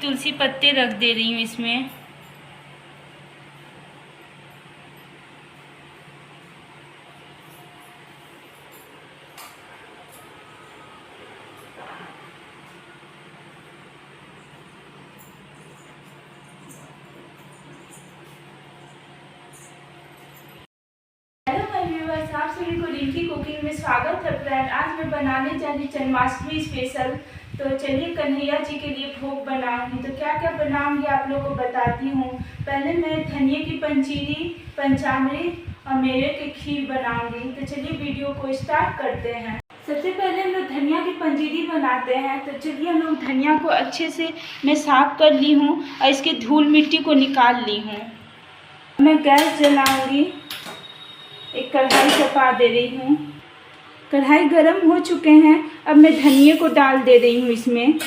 तुलसी पत्ते रख दे रही हूँ इसमें। आप सभी को रिंकी कुकिंग में स्वागत है फ्रेंड। आज मैं बनाने जा रही जन्माष्टमी स्पेशल। तो चलिए कन्हैया जी के लिए भोग बनाऊंगी। तो क्या क्या बनाऊंगी आप लोगों को बताती हूँ। पहले मैं धनिया की पंजीरी, पंचामृत और मेवे की खीर बनाऊंगी। तो चलिए वीडियो को स्टार्ट करते हैं। सबसे पहले हम लोग धनिया की पंजीरी बनाते हैं। तो चलिए हम लोग धनिया को अच्छे से मैं साफ कर ली हूँ और इसके धूल मिट्टी को निकाल ली हूँ। मैं गैस जलाऊंगी, एक कढ़ाई चपा दे रही हूँ। कढ़ाई गरम हो चुके हैं। अब मैं धनिया को डाल दे रही हूँ इसमें।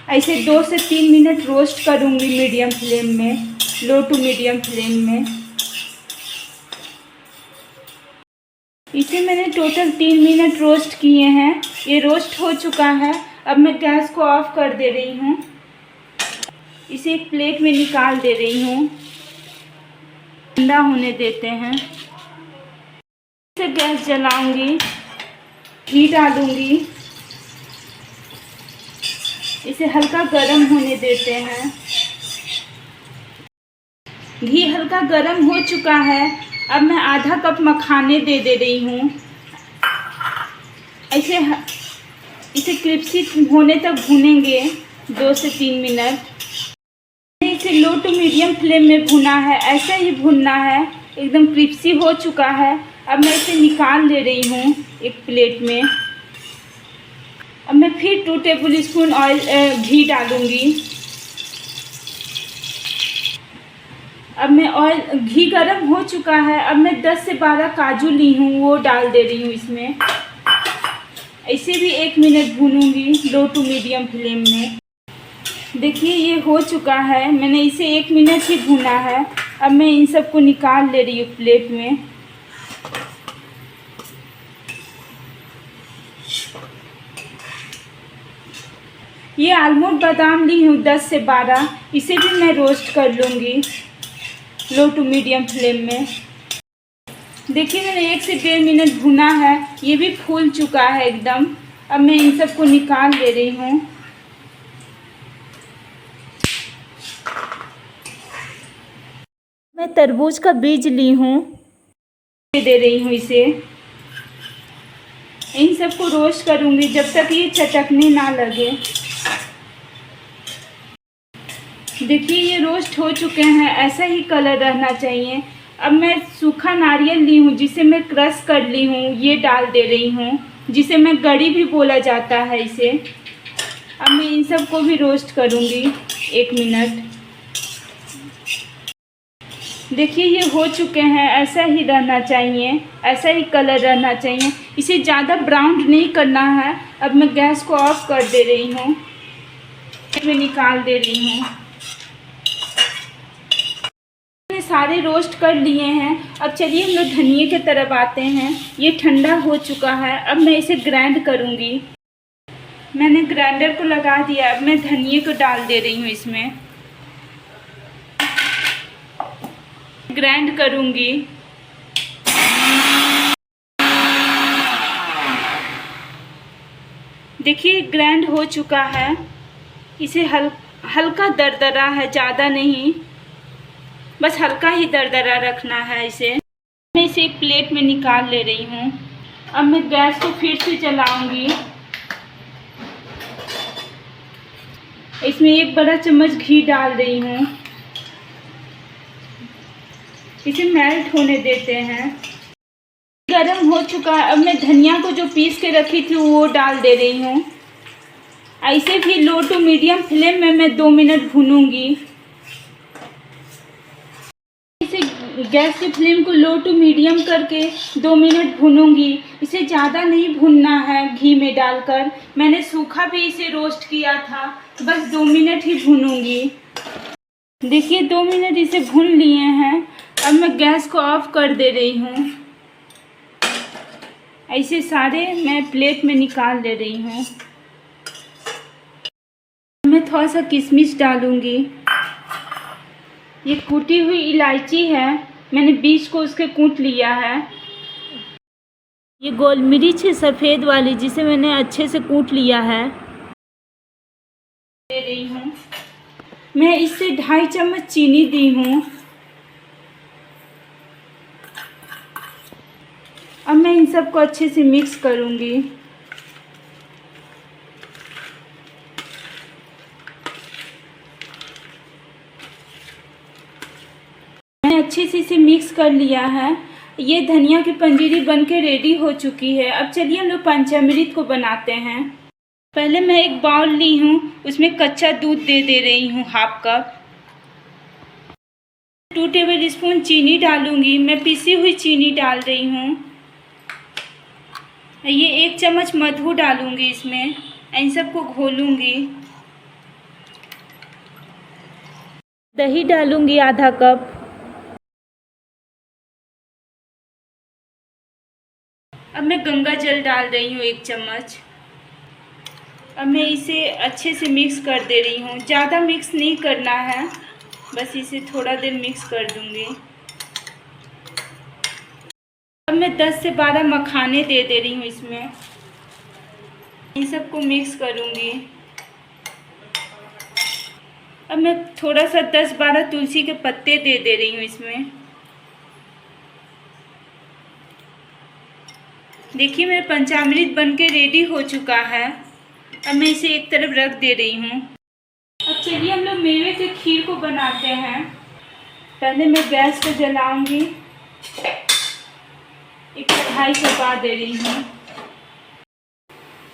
ऐसे 2 से 3 मिनट रोस्ट करूँगी मीडियम फ्लेम में, लो टू मीडियम फ्लेम में। इसे मैंने टोटल 3 मिनट रोस्ट किए हैं। ये रोस्ट हो चुका है। अब मैं गैस को ऑफ कर दे रही हूँ। इसे एक प्लेट में निकाल दे रही हूँ, ठंडा होने देते हैं। से गैस जलाऊंगी, घी डालूंगी, इसे हल्का गरम होने देते हैं। घी हल्का गरम हो चुका है। अब मैं आधा कप मखाने दे रही हूँ। इसे क्रिस्पी होने तक भूनेंगे 2 से 3 मिनट। इसे लो टू मीडियम फ्लेम में भुना है, ऐसा ही भुनना है। एकदम क्रिस्पी हो चुका है। अब मैं इसे निकाल ले रही हूँ एक प्लेट में। अब मैं फिर 2 टेबल स्पून घी डालूंगी। अब मैं घी गरम हो चुका है। अब मैं 10 से 12 काजू ली हूँ, वो डाल दे रही हूँ इसमें। इसे भी 1 मिनट भूनूंगी लो टू मीडियम फ्लेम में। देखिए ये हो चुका है। मैंने इसे 1 मिनट ही भूना है। अब मैं इन सबको निकाल ले रही हूँ प्लेट में। ये आलमंड बादाम ली हूँ 10 से 12। इसे भी मैं रोस्ट कर लूँगी लो टू मीडियम फ्लेम में। देखिए मैंने 1 से 1.5 मिनट भुना है। ये भी फूल चुका है एकदम। अब मैं इन सबको निकाल ले रही हूँ। मैं तरबूज का बीज ली हूँ, दे रही हूँ इसे। इन सबको रोस्ट करूँगी जब तक ये चटकने ना लगे। देखिए ये रोस्ट हो चुके हैं, ऐसा ही कलर रहना चाहिए। अब मैं सूखा नारियल ली हूँ, जिसे मैं क्रश कर ली हूँ, ये डाल दे रही हूँ, जिसे मैं गरी भी बोला जाता है इसे। अब मैं इन सबको भी रोस्ट करूँगी 1 मिनट। देखिए ये हो चुके हैं, ऐसा ही रहना चाहिए, ऐसा ही कलर रहना चाहिए। इसे ज़्यादा ब्राउन नहीं करना है। अब मैं गैस को ऑफ कर दे रही हूँ, मैं निकाल दे रही हूँ। सारे रोस्ट कर लिए हैं। अब चलिए हम लोग धनिया की तरफ आते हैं। ये ठंडा हो चुका है। अब मैं इसे ग्राइंड करूँगी। मैंने ग्राइंडर को लगा दिया। अब मैं धनिया को डाल दे रही हूँ इसमें, ग्राइंड करूँगी। देखिए ग्राइंड हो चुका है। इसे हल्का दरदरा है, ज़्यादा नहीं, बस हल्का ही दरदरा रखना है इसे। मैं इसे एक प्लेट में निकाल ले रही हूँ। अब मैं गैस को फिर से चलाऊंगी। इसमें 1 बड़ा चम्मच घी डाल रही हूँ। इसे मेल्ट होने देते हैं। गरम हो चुका है। अब मैं धनिया को जो पीस के रखी थी वो डाल दे रही हूँ। ऐसे भी लो टू मीडियम फ्लेम में मैं 2 मिनट भूनूंगी। इसे गैस की फ्लेम को लो टू मीडियम करके 2 मिनट भूनूंगी। इसे ज़्यादा नहीं भूनना है घी में डालकर। मैंने सूखा भी इसे रोस्ट किया था, बस 2 मिनट ही भूनूंगी। देखिए 2 मिनट इसे भून लिए हैं। अब मैं गैस को ऑफ कर दे रही हूँ। ऐसे सारे मैं प्लेट में निकाल ले रही हूँ। मैं थोड़ा सा किशमिश डालूँगी। ये कूटी हुई इलायची है, मैंने बीज को उसके कूट लिया है। ये गोल मिर्च है सफ़ेद वाली, जिसे मैंने अच्छे से कूट लिया है, दे रही हूँ। मैं इससे 2.5 चम्मच चीनी दी हूँ। अब मैं इन सबको अच्छे से मिक्स करूँगी। मैंने अच्छे से इसे मिक्स कर लिया है। ये धनिया की पंजीरी बनके रेडी हो चुकी है। अब चलिए हम लोग पंचामृत को बनाते हैं। पहले मैं एक बाउल ली हूँ, उसमें कच्चा दूध दे रही हूँ 1/2 कप। 2 टेबल स्पून चीनी डालूँगी। मैं पिसी हुई चीनी डाल रही हूँ। ये 1 चम्मच मधु डालूँगी इसमें। इन सबको घोलूँगी। दही डालूँगी आधा कप। अब मैं गंगा जल डाल रही हूँ 1 चम्मच। अब मैं इसे अच्छे से मिक्स कर दे रही हूँ। ज़्यादा मिक्स नहीं करना है, बस इसे थोड़ा देर मिक्स कर दूँगी। अब मैं 10 से 12 मखाने दे रही हूँ इसमें। इन सबको मिक्स करूँगी। अब मैं थोड़ा सा 10-12 तुलसी के पत्ते दे रही हूँ इसमें। देखिए मेरा पंचामृत बनके रेडी हो चुका है। अब मैं इसे एक तरफ रख दे रही हूँ। अब चलिए हम लोग मेवे के खीर को बनाते हैं। पहले मैं गैस को जलाऊंगी। एक कढ़ाई चढ़ा दे रही हूँ।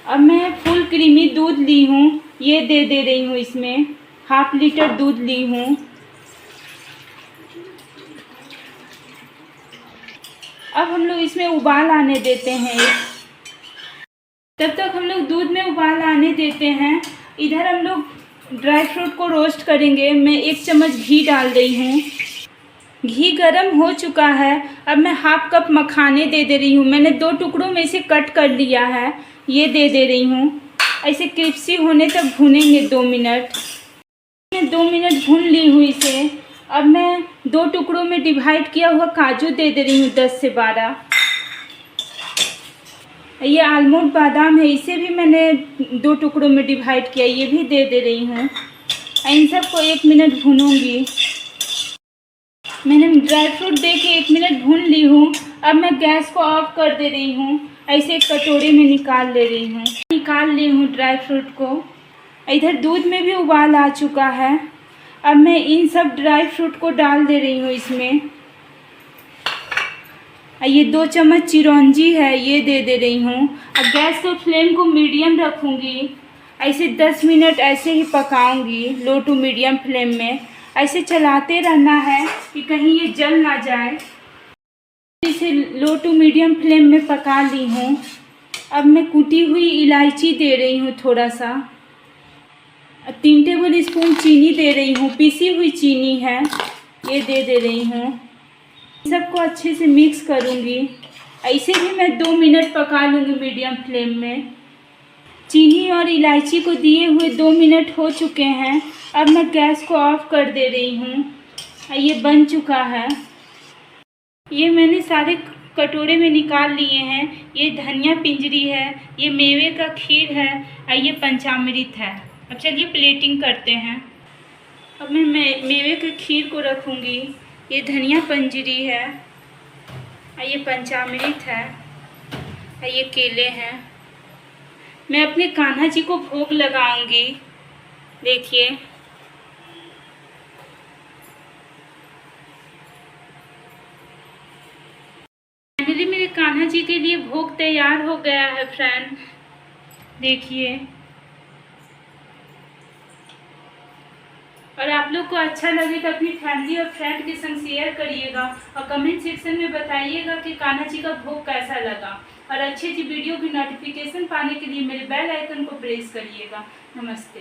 अब मैं फुल क्रीमी दूध ली हूँ, ये दे रही हूँ इसमें। 1/2 लीटर दूध ली हूँ। अब हम लोग इसमें उबाल आने देते हैं। तब तक हम लोग दूध में उबाल आने देते हैं। इधर हम लोग ड्राई फ्रूट को रोस्ट करेंगे। मैं 1 चम्मच घी डाल रही हूँ। घी गरम हो चुका है। अब मैं 1/2 कप मखाने दे रही हूँ। मैंने 2 टुकड़ों में इसे कट कर लिया है, ये दे रही हूँ। ऐसे क्रिस्पी होने तक भूनेंगे 2 मिनट। मैं 2 मिनट भून ली हूँ इसे। अब मैं 2 टुकड़ों में डिवाइड किया हुआ काजू दे रही हूँ 10 से 12। ये आलमंड बादाम है, इसे भी मैंने 2 टुकड़ों में डिवाइड किया, ये भी दे रही हूँ। इन सबको 1 मिनट भूनूंगी। मैंने ड्राई फ्रूट दे के 1 मिनट भून ली हूँ। अब मैं गैस को ऑफ कर दे रही हूँ। ऐसे एक कटोरे में निकाल ले रही हूँ। निकाल ली हूँ ड्राई फ्रूट को। इधर दूध में भी उबाल आ चुका है। अब मैं इन सब ड्राई फ्रूट को डाल दे रही हूँ इसमें। ये 2 चम्मच चिरौंजी है, ये दे रही हूँ। अब गैस के फ्लेम को मीडियम रखूँगी। ऐसे 10 मिनट ऐसे ही पकाऊँगी, लो टू मीडियम फ्लेम में। ऐसे चलाते रहना है कि कहीं ये जल ना जाए। इसे लो टू मीडियम फ्लेम में पका ली हूँ। अब मैं कुटी हुई इलायची दे रही हूँ थोड़ा सा। 3 टेबल स्पून चीनी दे रही हूँ, पिसी हुई चीनी है, ये दे रही हूँ। सबको अच्छे से मिक्स करूँगी। ऐसे भी मैं 2 मिनट पका लूँगी मीडियम फ्लेम में। चीनी और इलायची को दिए हुए 2 मिनट हो चुके हैं। अब मैं गैस को ऑफ कर दे रही हूँ। ये बन चुका है। ये मैंने सारे कटोरे में निकाल लिए हैं। ये धनिया पिंजरी है, ये मेवे का खीर है और ये पंचामृत है। अब चलिए प्लेटिंग करते हैं। अब मैं मेवे के खीर को रखूँगी। ये धनिया पंजरी है, ये पंचामृत है, ये केले हैं। मैं अपने कान्हा जी को भोग लगाऊंगी। देखिए फाइनली मेरे कान्हा जी के लिए भोग तैयार हो गया है फ्रेंड। देखिए, और आप लोग को अच्छा लगे तो अपनी फैमिली और फ्रेंड के संग शेयर करिएगा और कमेंट सेक्शन में बताइएगा कि कान्हा जी का भोग कैसा लगा। और अच्छी वीडियो की नोटिफिकेशन पाने के लिए मेरे बेल आइकन को प्रेस करिएगा। नमस्ते।